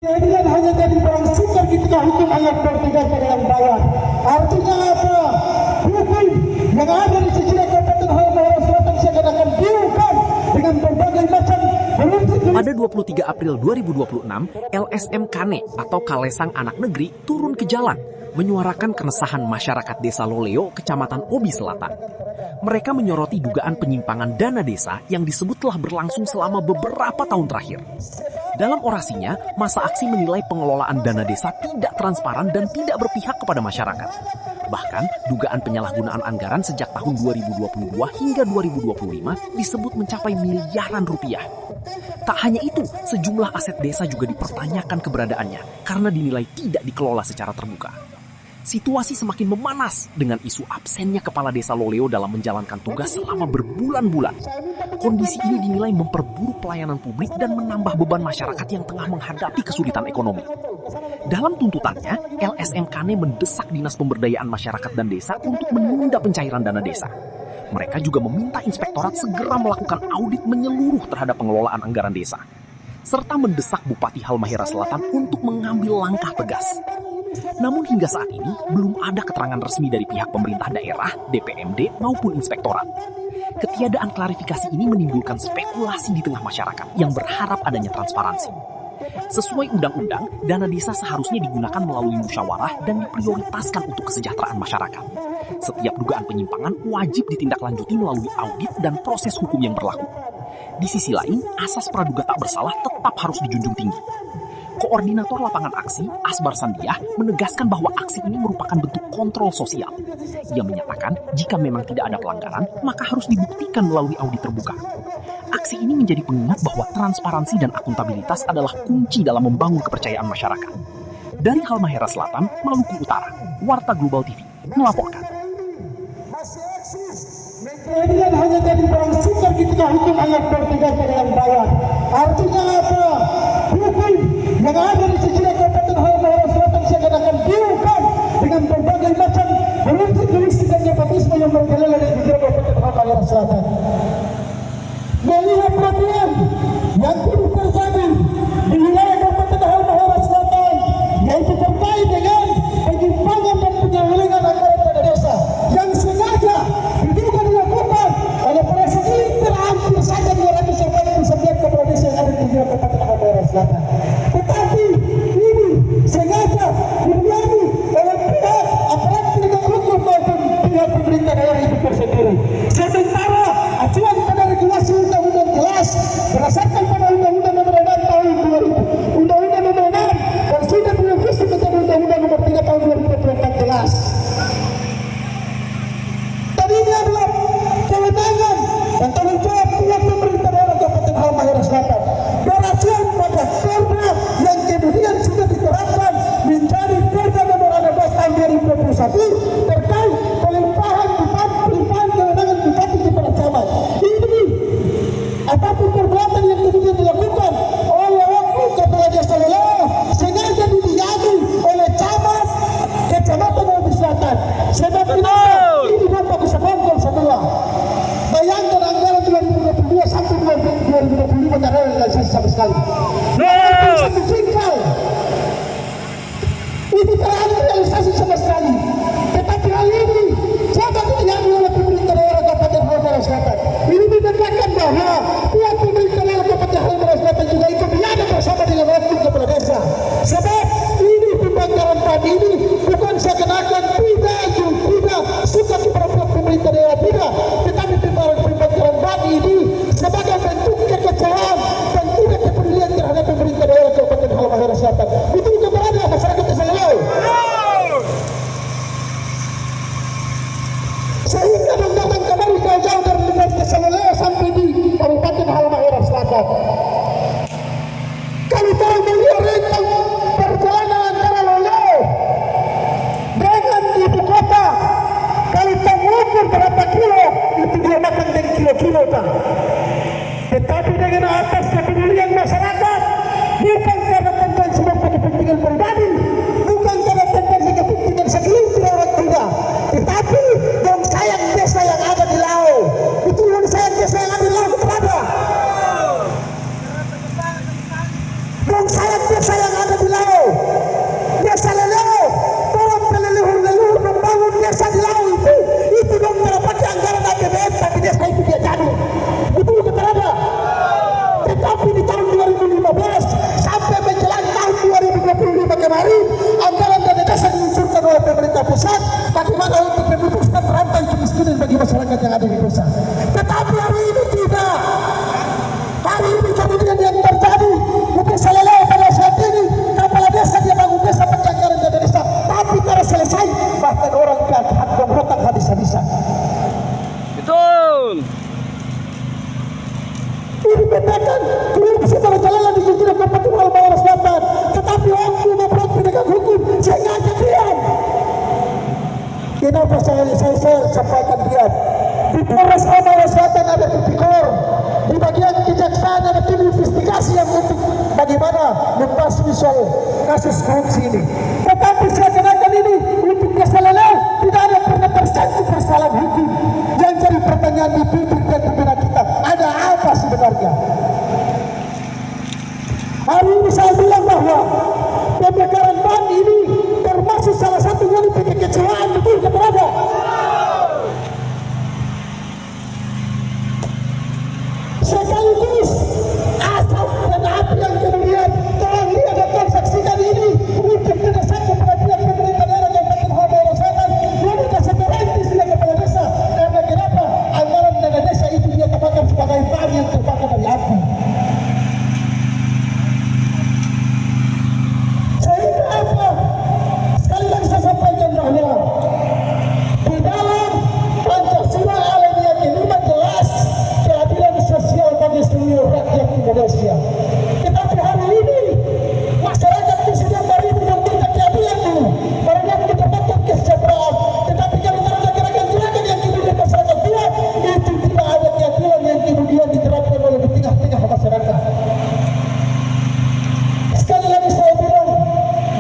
Ini kan hanya jadi barang sukar ketika hukum hanya berpegang dengan bayar. Artinya apa? Hukum yang ada di sejumlah Kabupaten Halmahera Selatan seakan-akan diungkap dengan berbagai macam politik. Pada 23 April 2026, LSM Kane atau Kalesang Anak Negeri turun ke jalan menyuarakan keresahan masyarakat Desa Loleo, Kecamatan Obi Selatan. Mereka menyoroti dugaan penyimpangan dana desa yang disebut telah berlangsung selama beberapa tahun terakhir. Dalam orasinya, masa aksi menilai pengelolaan dana desa tidak transparan dan tidak berpihak kepada masyarakat. Bahkan, dugaan penyalahgunaan anggaran sejak tahun 2022 hingga 2025 disebut mencapai miliaran rupiah. Tak hanya itu, sejumlah aset desa juga dipertanyakan keberadaannya karena dinilai tidak dikelola secara terbuka. Situasi semakin memanas dengan isu absennya kepala desa Loleo dalam menjalankan tugas selama berbulan-bulan. Kondisi ini dinilai memperburuk pelayanan publik dan menambah beban masyarakat yang tengah menghadapi kesulitan ekonomi. Dalam tuntutannya, LSM Kane mendesak Dinas Pemberdayaan Masyarakat dan Desa untuk menunda pencairan dana desa. Mereka juga meminta inspektorat segera melakukan audit menyeluruh terhadap pengelolaan anggaran desa, serta mendesak Bupati Halmahera Selatan untuk mengambil langkah tegas. Namun hingga saat ini belum ada keterangan resmi dari pihak pemerintah daerah, DPMD maupun inspektorat. Ketiadaan klarifikasi ini menimbulkan spekulasi di tengah masyarakat yang berharap adanya transparansi. Sesuai undang-undang, dana desa seharusnya digunakan melalui musyawarah dan diprioritaskan untuk kesejahteraan masyarakat. Setiap dugaan penyimpangan wajib ditindaklanjuti melalui audit dan proses hukum yang berlaku. Di sisi lain, asas praduga tak bersalah tetap harus dijunjung tinggi. Koordinator lapangan aksi, Asbar Sandiah, menegaskan bahwa aksi ini merupakan bentuk kontrol sosial. Ia menyatakan jika memang tidak ada pelanggaran, maka harus dibuktikan melalui audit terbuka. Aksi ini menjadi pengingat bahwa transparansi dan akuntabilitas adalah kunci dalam membangun kepercayaan masyarakat. Dari Halmahera Selatan, Maluku Utara, Warta Global TV melaporkan. Ini kan hanya jadi barang sukar ketika hukum hanya berpegang dengan bayar. Artinya apa? Hukum yang ada di sejumlah Kabupaten Halmahera Selatan seakan-akan diungkap dengan berbagai macam politik dan nepotisme yang merajalela di beberapa Kabupaten Halmahera Selatan. Melihat problem yang turut terjadi di wilayah Kabupaten Halmahera Selatan, yaitu terkait dengan penyimpangan dan penyelewengan anggaran dana desa yang sengaja diduga dilakukan oleh para segelintir hampir saja 289 kepala desa yang ada di wilayah Kabupaten Halmahera Selatan. Tetapi ini sengaja didiami oleh pihak aparat penegak hukum maupun pihak pemerintah daerah itu tersendiri. Sementara acuan pada regulasi undang-undang jelas berdasarkan pada undang-undang nomor 6 tahun 2000, undang-undang nomor 6 dan sudah direvisi menjadi undang-undang nomor 3 tahun 2024 jelas. Tadi ini adalah kewenangan dan tanggung jawab pihak pemerintah daerah Kabupaten Halmahera Selatan. Beracuan pada perda yang kemudian sudah diterapkan menjadi perda nomor 16 tahun 2021 terkait pelimpahan kewenangan bupati kepada camat. Ini apapun perbuatan yang kemudian dilakukan oleh oknum kepala desa Loleo sengaja didiami oleh camat Kecamatan Obi Selatan. Sebab ini dapat disebongkol semua. Bayangkan anggaran 2022 sampai 2025 tidak realisasi sama sekali. Satu jengkal. Itu tidak ada realisasi sama sekali. Tetapi hal ini sangat diambil oleh pemerintah daerah Kabupaten Halmahera Selatan. Ini menandakan bahwa pihak pemerintah daerah Kabupaten Halmahera Selatan juga ikut berada bersama dengan oknum kepala desa. Sebab ini pembangkaran tadi ini bukan seakan-akan tidak suka kepada pemerintah daerah tidak, tetapi pembangkaran tadi ini sebagai bentuk kekecewaan dan tidak kepedulian terhadap pemerintah daerah Kabupaten Halmahera Selatan. Itu juga berada masyarakat desa Loleo. Sehingga datang kembali jauh-jauh dari negara desa Loleo sampai di Kabupaten Halmahera Selatan. Kalau tahu melihat rentang perjalanan antara Loleo dengan ibu kota, kalau tahu ukur berapa kilo, itu dia makan dengan kilo-kilo tak. Tetapi dengan atas kepedulian masyarakat, bukan karena tentuan semua dan ada tim investigasi yang untuk bagaimana membasmi soal kasus korupsi ini. Tetapi seakan-akan ini untuk Desa Leleo tidak ada pernah tersentuh persoalan hukum. Yang jadi pertanyaan di publik dan pembina kita, ada apa sebenarnya? Hari ini saya bilang bahwa pemekaran ban ini termasuk salah satu yang kekecewaan, betul atau tidak? Sekaligus asap dan api yang kemudian tolong lihat dan tolong saksikan ini untuk mendesak kepada pihak pemerintah daerah Kabupaten Halmahera Selatan yang kasih berhenti sila kepala desa. Karena kenapa? Anggaran dana desa itu dia katakan sebagai ban yang terbakar dari api. Sehingga apa? Sekali lagi saya sampaikan bahwa di dalam Pancasila alamnya kelima jelas keadilan sosial bagi seluruh rakyat Indonesia. Tetapi hari ini masyarakat di sini baru meminta keadilan dulu, baru yang mendapatkan kesejahteraan. Tetapi kalau ada gerakan-gerakan yang kemudian masyarakat bilang itu tidak ada keadilan yang kemudian diterapkan oleh di tengah-tengah masyarakat. Sekali lagi saya bilang,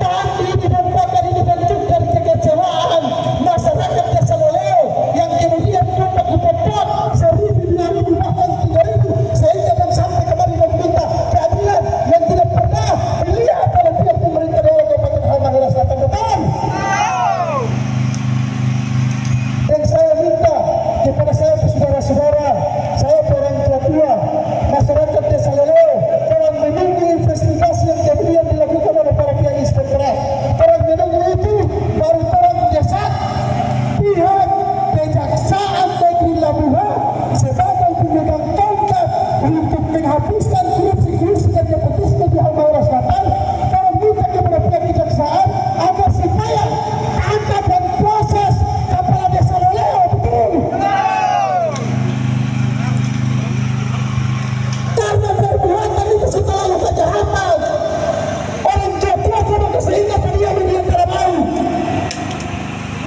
bandi ini merupakan ini bentuk dari kekecewaan masyarakat Desa Leleo yang kemudian tumpah di popok 1.000, 2.000, bahkan 3.000 sehingga dan sampai kembali meminta keadilan yang tidak pernah dilihat oleh pihak pemerintah daerah Kabupaten Halmahera Selatan. Betul? Yang saya minta kepada saya saudara-saudara, saya orang tua masyarakat Desa Leleo, orang menunggu investigasi yang kemudian dilakukan oleh para pihak inspektorat. Orang menunggu itu baru orang mendesak pihak Kejaksaan Negeri Labuhan sebagai pemegang tongkat untuk menghapuskan korupsi dan nepotisme di Halmahera Selatan. Orang minta kepada pihak kejaksaan agar supaya tangkap dan proses kepala Desa Leleo. Betul? Karena perbuatan itu selalu kejahatan. Orang Jawa Timur sehingga dia mendiantara mau.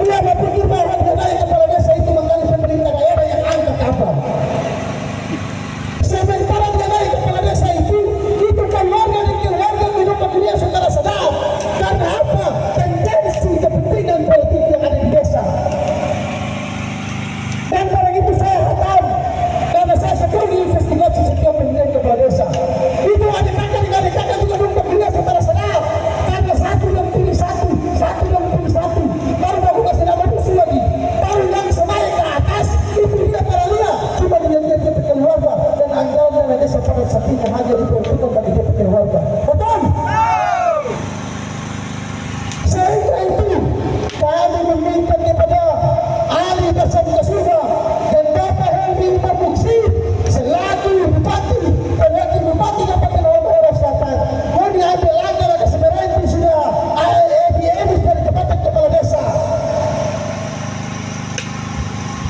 Dia berpikir bahwa mengenai kepala desa itu mengenai pemerintah daerah yang angkat apa. Sementara mengenai kepala desa itu keluarga dan keluarga hidup dunia saudara sedap. Karena apa? Tendensi kepentingan politik yang ada di desa. Dan barang itu saya hatam karena saya sekali investigasi setiap pemilihan kepala desa. Itu ada kakak juga untuk dunia saudara sedap. Karena satu yang pilih satu yang pilih satu. Baru melakukan sedang musuh lagi. Baru yang senaik ke atas itu dia para lihat cuma dia keluarga dan anggaran dana desa pada saat ini hanya diperuntukkan bagi dia keluarga. Betul? Sehingga itu kami meminta kepada ahli Dasar Kesuha dan Bapak Helmi Marmuksi selaku Bupati dan Wakil Bupati Kabupaten Halmahera Selatan mau diambil langkah agar sebenarnya sudah AEBM dari Kabupaten Kepala Desa.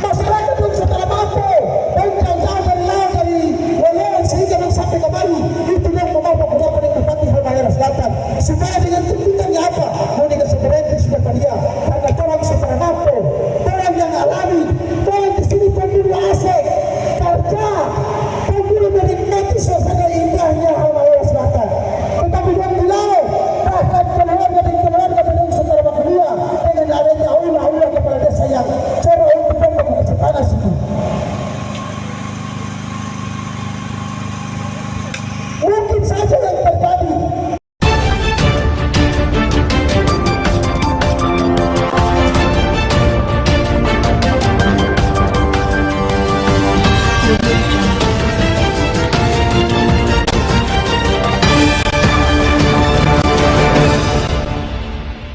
Masyarakat pun setelah mampu dan jauh-jauh dari laut dari Walayan sehingga sampai kembali itu yang membawa Kabupaten Halmahera Selatan supaya